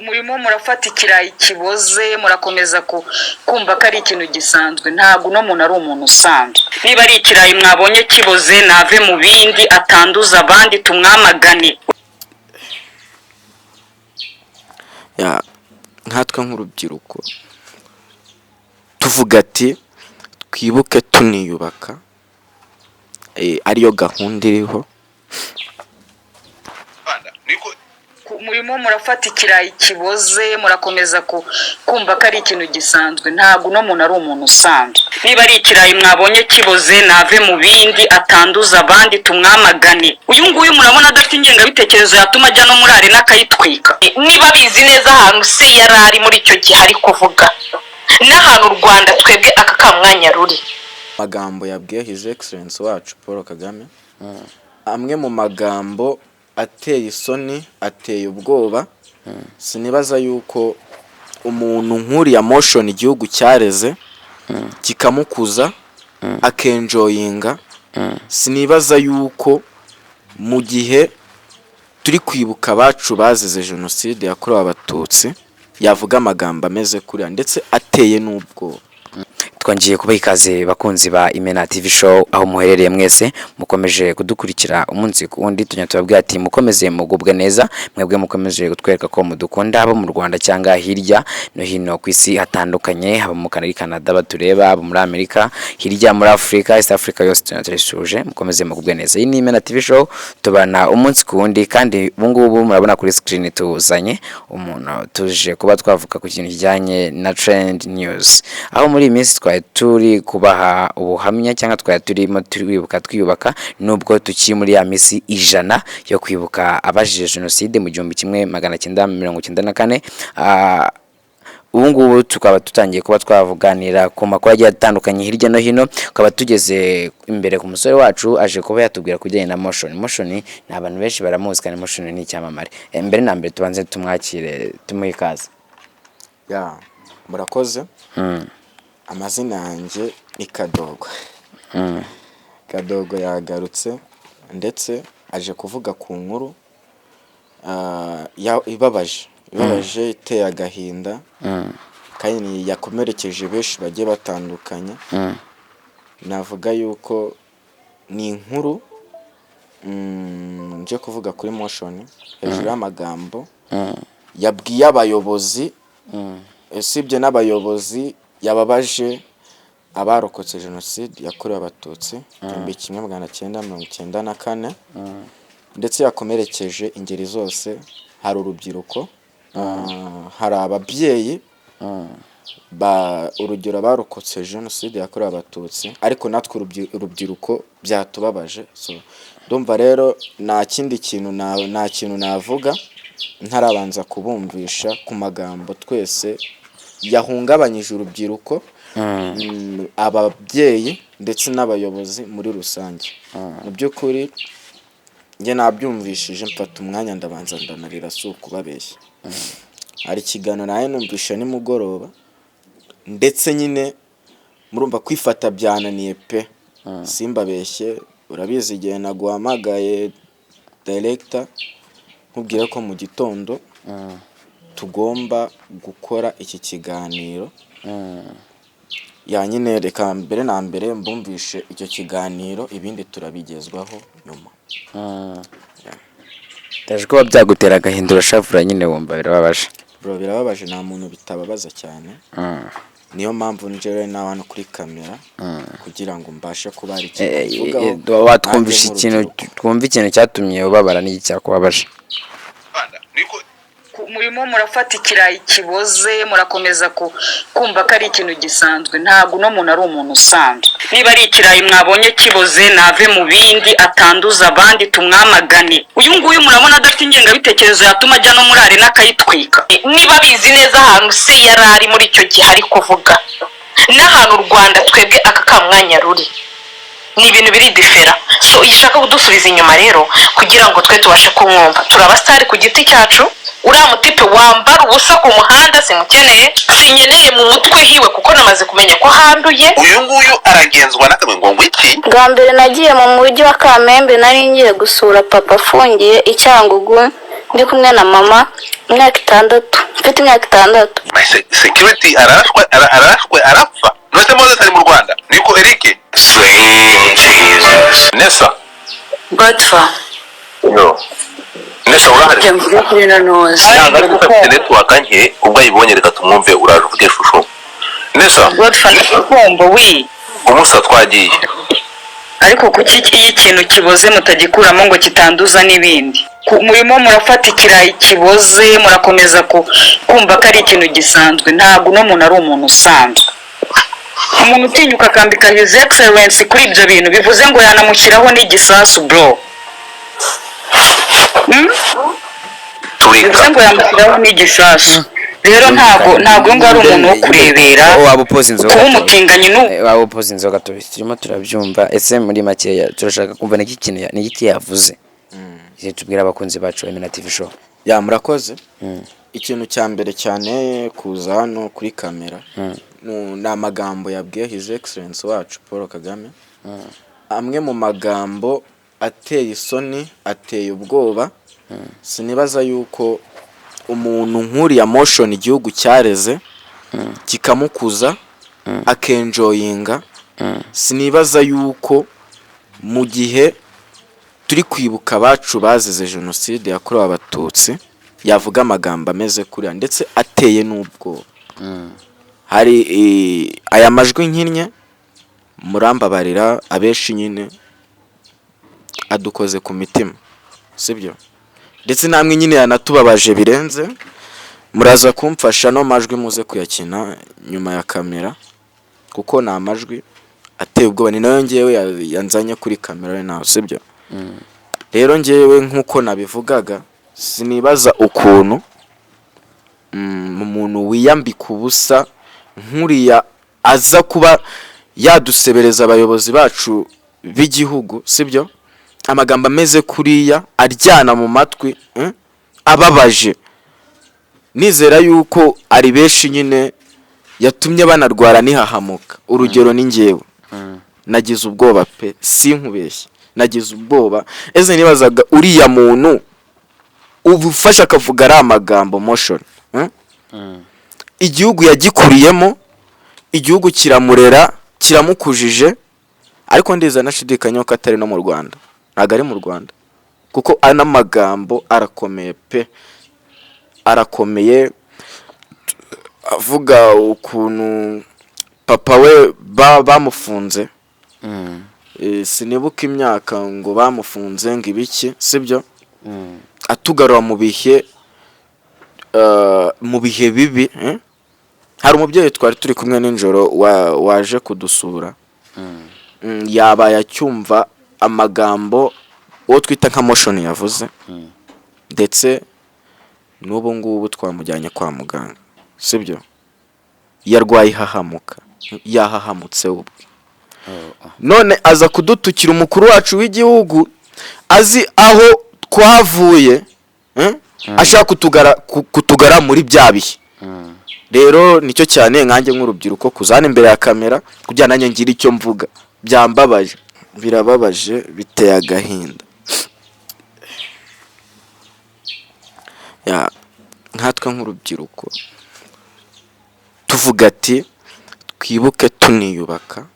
murimo murafata ikirayi kiboze murakomeza kumva ko ari ikintu gisanzwe. Ntabwo uno muntu ari umuntu usanzwe. Niba ari ikirayi mwabonye kiboze nave mu bindi atanduza abandi tumwamagane. Nkatwe nk'urubyiruko tuvuga ati twibuke tuniyubaka, ariyo gahunda iriho. Murimo murafata ikirayi kiboze murakomeza kumva ko ari ikintu gisanzwe. Ntabwo uno muntu ari umuntu usanzwe. Niba ari ikirayi mwabonye kiboze nave mu bindi atanduza abandi tumwamagane. Uyu nguyu murabona adafite ingengabitekerezo yatuma ajya no muri arena akayitwika. Niba bizi neza ahantu se yarari muri icyo gihe ari kuvuga n'ahantu u Rwanda twebwe aka kamwanya ruri. Magambo yabwiye His Excellence wacu Paul Kagame, amwe mu magambo ateye isoni, ateye ubwoba. Sinibaza yuko umuntu nk'uriya Motion igihugu cyareze kikamukuza akenjoyinga, sinibaza yuko mu gihe turi kwibuka abacu bazize jenoside yakorewe abatutsi yavuga amagambo ameze kuriya ndetse ateye n'ubwoba. Twongeye kubaha ikaze bakunzi ba Imena TV show aho muherereye mwese mukomeje kudukurikira umunsi ku wundi. Tubabwira ati mukomeze mugubwe neza, mwebwe mukomeje gutwereka ko mudukunda, abo mu Rwanda cyangwa hirya no hino ku isi hatandukanye, haba mu Canada batureba, abo muri Amerika, hirya muri Africa, East Africa yose tunaturishuje. Mukomeze mugubwe neza. Iyi ni Imena TV show, tubana umunsi ku wundi, kandi ubungubu murabona kuri screen tuzanye umuntu tuje kuba twavuga ku kintu kijyanye na trend news, aho muri minsi turi kubaha ubuhamya cyangwa turimo twiyubaka nubwo tuki muri ya misi 100 yo kwibuka abajije jenoside mu 1994. Ubungubu tukaba tutangiye kuba twavuganira ku makuru agiye atandukanye hirya no hino. Ukaba tugeze imbere ku musore wacu aje kuba yatubwira kujyanye na Motion ni abantu benshi baramuzi kandi Motion ni icyamamare. Mbere na mbere tubanze tumwakire tumuhe ikaze. Murakoze. Amazina yanjye ni Kadogo. Kadogo yagarutse ndetse aje kuvuga ku nkuru ibabaje iteye agahinda, kandi yakomerekeje benshi bagiye batandukanye. Navuga yuko ni inkuru nje kuvuga kuri Motion hejuru y'amagambo yabwiye abayobozi, sibye n'abayobozi yababaje abarokotse jenoside yakorewe abatutsi 1994, ndetse yakomerekeje ingeri zose. Hari urubyiruko, hari ababyeyi urugero barokotse jenoside yakorewe abatutsi, ariko natwe urubyiruko byatubabaje. So ndumva rero nta kintu navuga ntarabanza kubumvisha ku magambo twese yahungabanyije urubyiruko, ababyeyi ndetse n'abayobozi muri rusange. Mu by'ukuri nge nabyumvishije mfata umwanya ndabanza ndanarira si ukubabeshya. Hari ikiganiro nawe numvisha nimugoroba, ndetse nyine murumva kwifata byananiye pe, simbabeshye. Urabizi igihe naguhamagaye director nkubwira ko mu gitondo tugomba gukora iki kiganiro, nyine reka mbere na mbere mbumvishe icyo kiganiro, ibindi turabigezwaho nyuma. Ndaje kuba byagutera agahinda urashavura nyine wumva birababaje. Bro, birababaje, nta muntu bitababaza cyane. Niyo mpamvu nje nawe hano kuri kamera kugira ngo mbashe kuba ari ikintu watwumvisha ikintu cyatumye ubabara n'iki cyakubabaje. Murimo murafata ikirayi kiboze murakomeza kumva ko ari ikintu gisanzwe. Ntabwo uno muntu ari umuntu usanzwe. Niba ari ikirayi mwabonye kiboze nave mu bindi atanduza abandi tumwamagane. Uyu nguyu murabona adafite ingengabitekerezo yatuma ajya no muri arena akayitwika. Niba bizi neza ahantu se yarari muri icyo gihe ari kuvuga n'ahantu u Rwanda twebwe aka kamwanya ruri, ni ibintu biri difera. So ishaka kudusubiza inyuma rero kugira ngo twe tubashe kumwumva. Turabasari ku giti cyacu, uriya mutipe wambara ubusa ku muhanda simukeneye, sinyeneye mu mutwe hiwe kuko namaze kumenya ko handuye. Uyu nguyu aragenzwa n'akamwe ngo iki. Bwa mbere nagiye mu mujyi wa Kamembe, nari ngiye gusura papa afungiye i Cyangugu, ndi kumwe na mama imyaka 6 mfite imyaka 6. Security arashwe arapfa. Nose Moses ari mu Rwanda. Niko Eric. Nessa. Godfa. Yo. Nessa urahari. Jambo kuri na noze. Yanga gufite network nke ubwo ayibonye reka tumwumve uraje uvuge shusho. Nessa. Godfa ndikumva wi. Umusa twagiye. Ariko kuki iyo ikintu kiboze mutagikuramo ngo kitanduza n'ibindi? Murimo murafata ikirayi kiboze murakomeza kumva ko ari ikintu gisanzwe. Ntabwo no muntu ari umuntu usanzwe. Umuntu utinyuka akambika his excellence kuri ibyo bintu bivuze ngo yanamushyiraho n'igisasu bro. Bivuze ngo yamushyiraho n'igisasu. Rero ntabwo ngo ari umuntu wo kurebera waba upoza inzoga kuba umutinganyi waba upoza inzoga turimo turabyumva. Ese muri makeya turashaka kumva n'iki yavuze tubwira abakunzi bacu Emena TV show. Ya murakoze. Ikintu cya mbere cyane kuza hano kuri kamera ni amagambo yabwiye his excellence wacu Paul Kagame. Amwe mu magambo ateye isoni, ateye ubwoba. Sinibaza yuko umuntu nk'uriya motion igihugu cyareze kikamukuza akenjoyinga. Sinibaza yuko mu gihe turi kwibuka abacu bazize jenoside yakorewe abatutsi yavuga amagambo ameze kuriya ndetse ateye n'ubwoba. Hari aya majwi nkinnye murambabarira abeshi nyine adukoze ku mitima sibyo, ndetse namwe nyine yanatubabaje birenze. Muraza kumfasha no majwi muze kuyakina nyuma ya kamera kuko na majwi ateye ubwoba. Ni nayo ngewe yanzanye kuri kamera naho sibyo. Rero ngewe nkuko nabivugaga sinibaza ukuntu umuntu wiyambika ubusa nkuriya aza kuba yadusebereza abayobozi bacu b'igihugu sibyo. Amagambo ameze kuriya aryana mu matwi ababaje. Nizera yuko ari beshi nyine yatumye banarwara nihahamuka. Urugero ni ngewe nagize ubwoba pe sinkubeshye, nagize ubwoba. Eze nibazaga uriya muntu ubufasha akavuga ari amagambo motion igihugu yagikuriyemo, igihugu kiramurera kiramukujije, ariko ndiza nashidikanya ko atari no mu Rwanda, ntago ari mu Rwanda kuko ana magambo arakomeye pe, arakomeye. Avuga ukuntu papa we bamufunze sinibuka imyaka ngo bamufunze ngo ibiki sibyo. Atugarura mu bihe bibi. Hari umubyeyi twari turi kumwe ninjoro waje kudusura. Yabaye acyumva amagambo uwo twita nka motion yavuze, ndetse n'ubu ngubu twamujyanye kwa muganga sibyo. Yarwaye hahamuka, yahahamutse ubwe. None aza kudutukira umukuru wacu w'igihugu azi aho twavuye, ashaka kutugara muri bya bihe. Rero nicyo cyane nkanjye nk'urubyiruko kuzana imbere ya kamera kugira nanjye ngira icyo mvuga. Byambabaje, birababaje, biteye agahinda. Nkatwe nk'urubyiruko tuvuga ati twibuke tuniyubaka,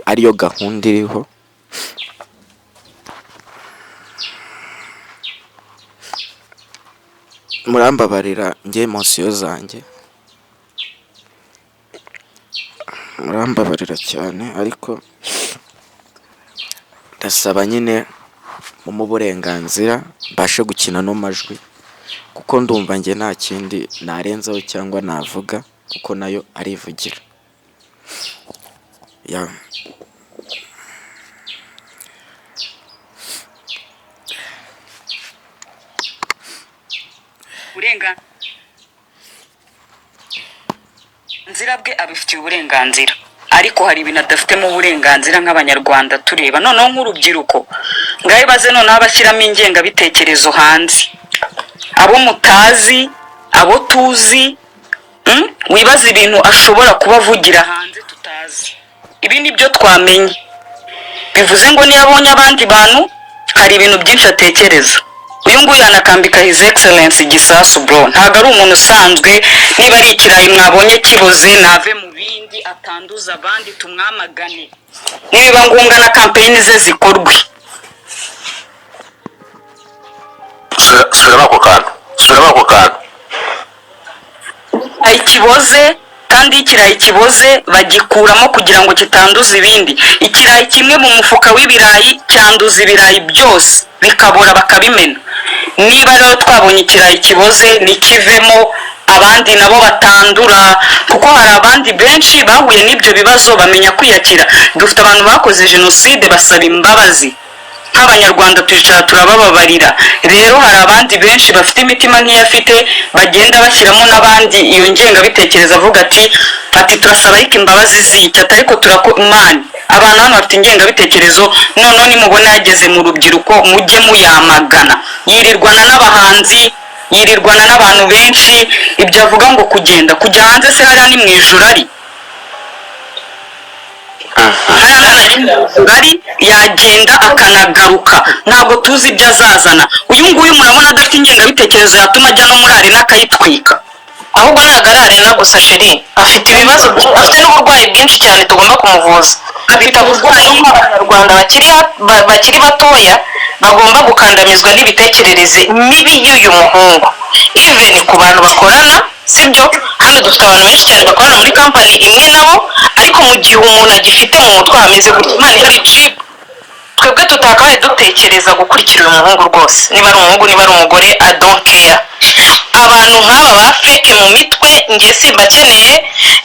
ariyo gahunda iriho. Murambabarira njye emosiyo zanjye, murambabarira cyane, ariko ndasaba nyine mu burenganzira mbashe gukina no majwi kuko ndumva njye nta kindi narenzaho cyangwa navuga kuko nayo arivugira. Uburenganzira bwe abifitiye uburenganzira, ariko hari ibintu adafitemo uburenganzira nk'abanyarwanda tureba. Noneho nk'urubyiruko ngaho baze noneho abashyiramo ingengabitekerezo hanze, abo mutazi abo tuzi. Wibaza ibintu ashobora kubavugira hanze tutazi. Ibi ni byo twamenye, bivuze ngo niyo abonye abandi bantu hari ibintu byinshi atekereza. uyu nguyu yanakambika his excellence Gisasu bro, ntabwo ari umuntu usanzwe. Niba ari ikirayi mwabonye kiboze nave mu bindi atanduza abandi, tumwamagane nibiba ngombwa na kampeyini ze zikorwe. subiramo ako kantu Ikiboze kandi ikirayi kiboze bagikuramo kugira ngo kitanduza ibindi. Ikirayi kimwe mu mufuka w'ibirayi cyanduza ibirayi byose bikabura bakabimena. Niba rero twabonye ikirayi kiboze nikivemo abandi nabo batandura, kuko hari abandi benshi bahuye n'ibyo bibazo bamenya kwiyakira. Dufite abantu bakoze jenoside basaba imbabazi, nk'abanyarwanda twicara turabababarira. Rero hari abandi benshi bafite imitima nk'iyafite bagenda bashyiramo n'abandi iyo ngengabitekerezo avuga ati turasaba ariko imbabazi z'icyo ariko turakomani. Abantu hano bafite ingengabitekerezo, noneho nimubona yageze mu rubyiruko mujye muyamagana. Yirirwana n'abahanzi, yirirwana n'abantu benshi, ibyo avuga ngo kujya hanze se hariya ni mu ijuru ari bari yagenda akanagaruka, ntabwo tuzi ibyo azazana. Uyu nguyu murabona adafite ingengabitekerezo yatuma ajya no muri arena akayitwika. ahubwo ntabwo ari arena gusa sheri, afite ibibazo afite n'uburwayi bwinshi cyane tugomba kumuvuza. Afite uburwayi abanyarwanda bakiri batoya bagomba gukandamizwa n'ibitekerereze mibi y'uyu muhungu. Even ku bantu bakorana, sibyo, hano dufite abantu benshi cyane bakorana muri kampani imwe nabo, ariko mu gihe umuntu agifite mu mutwe hameze gutya, Imana ihari chip, twebwe tutakabaye dutekereza gukurikira uyu muhungu rwose. Niba ari umuhungu niba ari umugore, I don't care. Abantu nk'aba ba feke mu mitwe njye simbakeneye.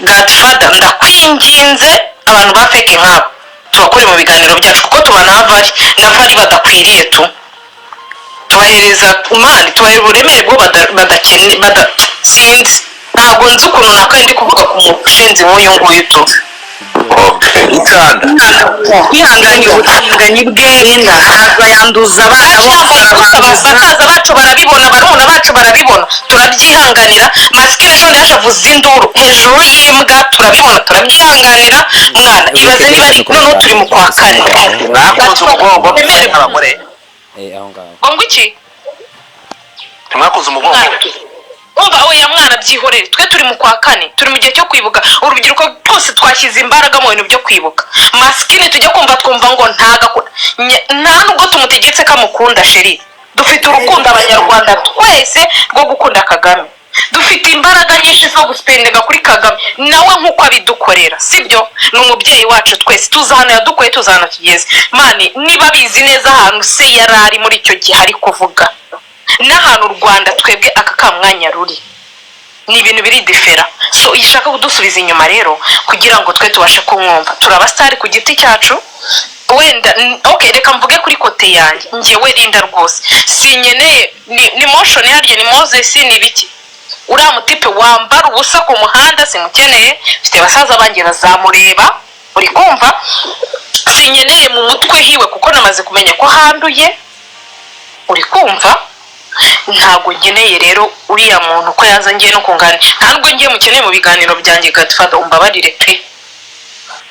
Godfather, ndakwinginze abantu ba feke nk'aba tubakure mu biganiro byacu, kuko tubana na vari badakwiriye tubahereza imana, tubahereza uburemere bwo sinzi, ntabwo nzi ukuntu nakaye ndi kuvuga ku mushinzi nk'uyu nguyu kwihanganira ubutinganyi bwe ntabwo yanduza abana basaza bacu barabibona, barumuna bacu barabibona, turabyihanganira. Masikini ejo yaje avuza induru hejuru y'imbwa, turabibona turabyihanganira. Mwana ibaze niba ari noneho turi mu kwa kane mwakoze umugongo abagore aho ngaho ngo iki mwakoze umugongo umva oya mwana byihorere, twe turi mu kwa kane, turi mu gihe cyo kwibuka. Urubyiruko rwose twashyize imbaraga mu bintu byo kwibuka. Masikini tujya twumva ngo nta nubwo tumutegetse ko amukunda sheri. Dufite urukundo abanyarwanda twese rwo gukunda Kagame, dufite imbaraga nyinshi zo gusipendega kuri Kagame nawe nk'uko abidukorera, sibyo? Ni umubyeyi wacu twese, tuzi ahantu yadukoye, tuzi ahantu tugeze. Mani niba bizi neza ahantu se yari ari muri icyo gihe ari kuvuga n'ahantu u Rwanda twebwe aka kamwanya ruri, ni ibintu biri difera. So ishaka kudusubiza inyuma rero kugira ngo twe tubashe kumwumva. Turabasitari ku giti cyacu wenda, okay, reka mvuge kuri kote yanjye njyewe Linda rwose sinyeneye ni motion yaryo, ni Moses, ni biki uriya mutipe wambara ubusa ku muhanda simukeneye. Mfite basaza banjye bazamureba, uri kumva? Sinyeneye mu mutwe hiwe kuko namaze kumenya ko handuye, uri kumva? Ntabwo ngeneye rero uriya muntu ko yaza ngiye no kunganira, ntabwo ngiye mukeneye mu biganiro byanjye. Godfather, umbabarire pe,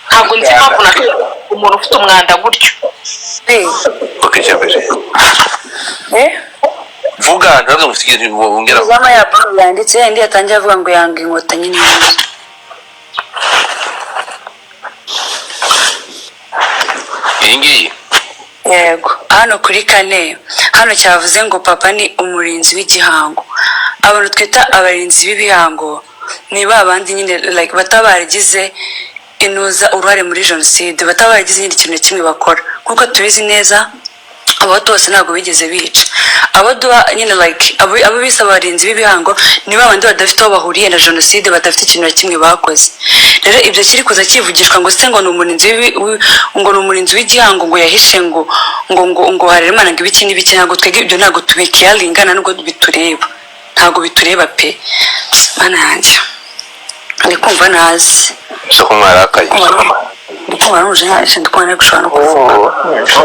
ntabwo nzi impamvu na umuntu ufite umwanda gutyo. vuga ntabwo mufite ikintu wongera zama ya bro yanditse yandi yatangiye avuga ngo yanga inkotanyi ni iyi ngiyi. yego. Hano kuri kane hano cyavuze ngo papa ni umurinzi w'igihango. Abantu twita abarinzi b'ibihango ni babandi nyine like batabarigize inuza uruhare muri jenoside, batabarigize nyine ikintu kimwe bakora. Kuko tubizi neza abo bose ntabwo bigeze bica. Abo duha nyine like abo bisa abarinzi b'ibihango ni babandi badafite aho bahuriye na jenoside, badafite ikintu kimwe bakoze. Rero ibyo kiri kuza kivugishwa ngo se ngo ni umurinzi w'igihango ngo yahishe ngo harere Imana ngo ibiki n'ibiki. Ntabwo twebwe ibyo ntabwo tubikiyaringana nubwo bitureba, ntabwo bitureba pe. Mana yanjye ndi kumva nazi cyo kumwarakaye ndikumva nuje nka ndikubona gushobora no kuvuga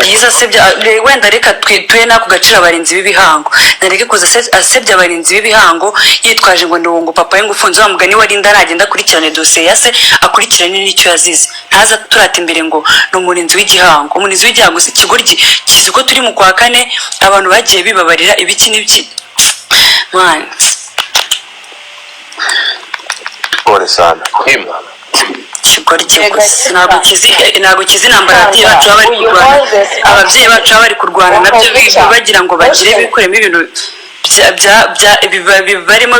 byiza asebya wenda reka twituye n'ako gaciro abarinzi b'ibihango nareke kuza asebya abarinzi b'ibihango yitwaje ngo ngo papa we ngufunze wa mugani warinda aragenda akurikirane dosiye ya se akurikirane n'icyo yazize ntaza turata imbere ngo ni umurinzi w'igihango si ikigoryi kizi ko turi mu kwa kane abantu bagiye bibabarira ibiki n'ibiki man pole sana ikigoryi gusa ntabwo kizi intambara ababyeyi bacu baba bari kurwana nabyo bagira ngo bagire bikuremo ibintu barimo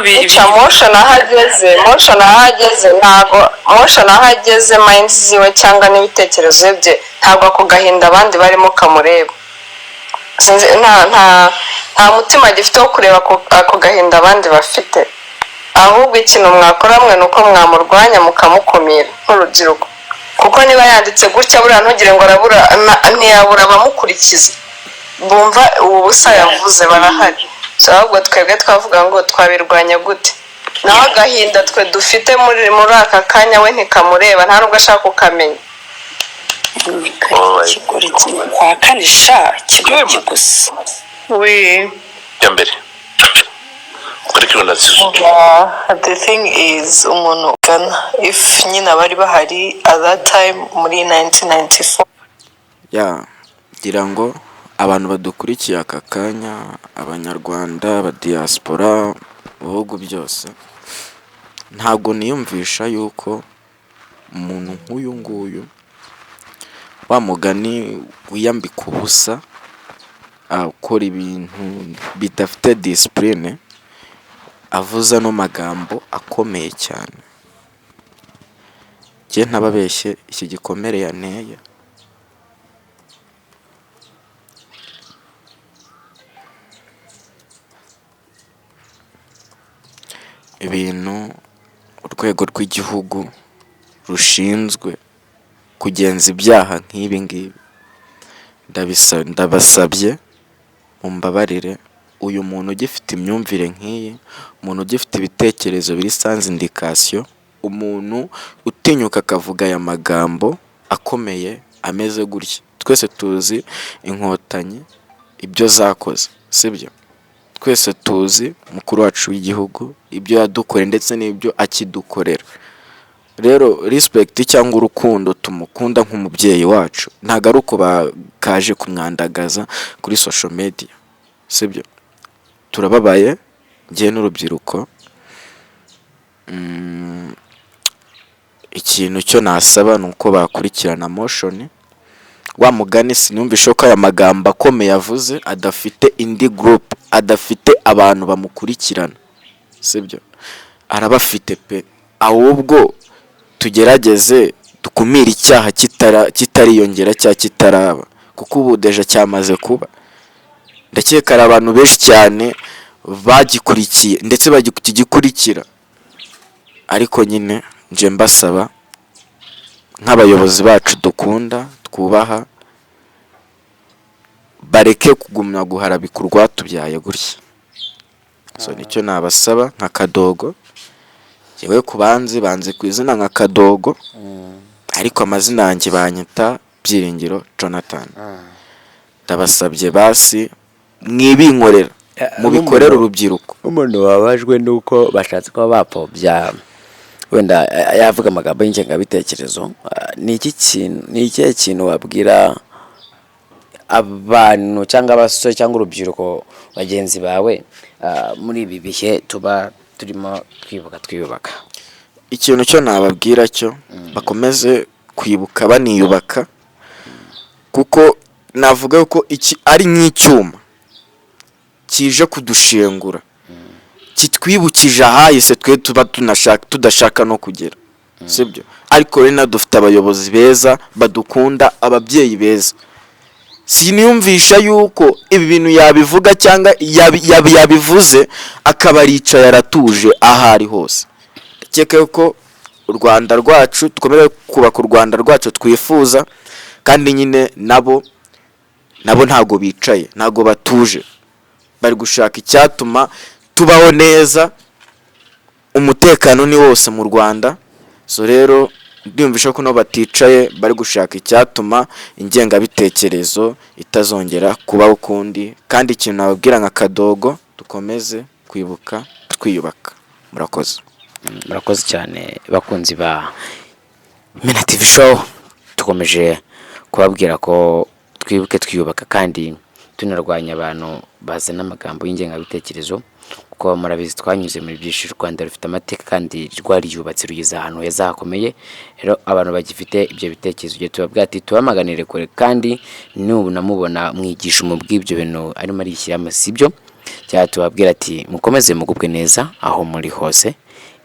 motion ahageze mind ziwe cyangwa n'ibitekerezo bye ntabwo ako gahinda abandi barimo kamureba nta mutima gifite wo kureba ako gahinda abandi bafite ahubwo ikintu mwakora mwe ni uko mwamurwanya mukamukumira nk'urubyiruko kuko niba yanditse gutya buriya ntugire ngo ntiyabura abamukurikiza bumva ubu busa yavuze barahari ahubwo twebwe twavuga ngo twabirwanya gute naho agahinda twe dufite muri aka kanya we ntikamureba nta nubwo ashaka kukamenya kwakanisha ikigoryi gusa jya mbere the thing is umuntu ugana if nyine abari bahari at that time muri 1994 ngira ngo abantu badukurikiye aka kanya abanyarwanda abadiaspora mu bihugu byose ntabwo niyumvisha yuko umuntu nk'uyu nguyu wa mugani wiyambika ubusa akora ibintu bidafite discipline avuza no magambo akomeye cyane njye ntababeshye iki gikomere yanteye ibintu urwego rw'igihugu rushinzwe kugenza ibyaha nk'ibi ngibi ndabasabye mumbabarire uyu muntu ugifite imyumvire nk'iyi umuntu ugifite ibitekerezo biri sans indication umuntu utinyuka akavuga aya magambo akomeye ameze gutya twese tuzi inkotanyi ibyo zakoze sibyo twese tuzi mukuru wacu w'igihugu ibyo yadukoreye ndetse n'ibyo akidukorera rero respect cyangwa urukundo tumukunda nk'umubyeyi wacu ntago ari uko bakaje kumwandagaza kuri social media sibyo turababaye ngiye n'urubyiruko ikintu cyo nasaba ni uko bakurikirana motion wa mugani sinumvishe ko aya magambo akomeye yavuze adafite indi group adafite abantu bamukurikirana sibyo arabafite pe ahubwo tugerageze dukumira icyaha kitariyongera cya kitaraba kuko ubu deja cyamaze kuba ndakeka ari abantu benshi cyane bagikurikiye ndetse bagikurikira ariko nyine nje mbasaba nk'abayobozi bacu dukunda twubaha bareke kugumya guharabika urwatubyaye gutya so nicyo nabasaba nka Kadogo yewe kubanze ku izina nka Kadogo ariko amazina yanjye banyita Byiringiro Jonathan ndabasabye basi mwibinkorera mubikorera urubyiruko umuntu wabajwe nuko bashatse kuba bapobya wenda yavuga amagambo y'ingengabitekerezo ni ikihe kintu wabwira abantu cyangwa abasore cyangwa urubyiruko bagenzi bawe muri ibi bihe tuba turimo twiyubaka ikintu cyo nababwira cyo bakomeze kwibuka baniyubaka kuko navuga ko iki ari nk'icyuma kije kudushengura kitwibukije ahahise twe tuba tudashaka no kugera sibyo ariko rero dufite abayobozi beza badukunda ababyeyi beza siniyumvisha yuko ibi bintu yabivuga cyangwa yabivuze akaba aricaye aratuje ahari hose ndakeka ko u Rwanda rwacu dukomere kubaka u Rwanda rwacu twifuza kandi nyine nabo ntago bicaye ntago batuje bari gushaka icyatuma tubaho neza umutekano ni wose mu Rwanda so rero ndumvisha ko no baticaye bari gushaka icyatuma ingengabitekerezo itazongera kubaho ukundi, kandi ikintu nababwira nka Kadogo, dukomeze kwibuka twiyubaka. Murakoze. Murakoze cyane bakunzi ba Imena TV show, tukomeje kubabwira ko twibuke twiyubaka kandi tunarwanya abantu bazana amagambo y'ingengabitekerezo, kuko murabizi twanyuze muri byinshi. U Rwanda rufite amateka kandi rwari yubatse rugeze ahantu heza hakomeye. Rero abantu bagifite ibyo bitekerezo byo tubabwira ati tubamaganire kure, kandi n'ubu namubona mwigisha umubwi ibyo bintu arimo arishyiramo sibyo. Cyangwa tubabwira ati mukomeze mugubwe neza aho muri hose.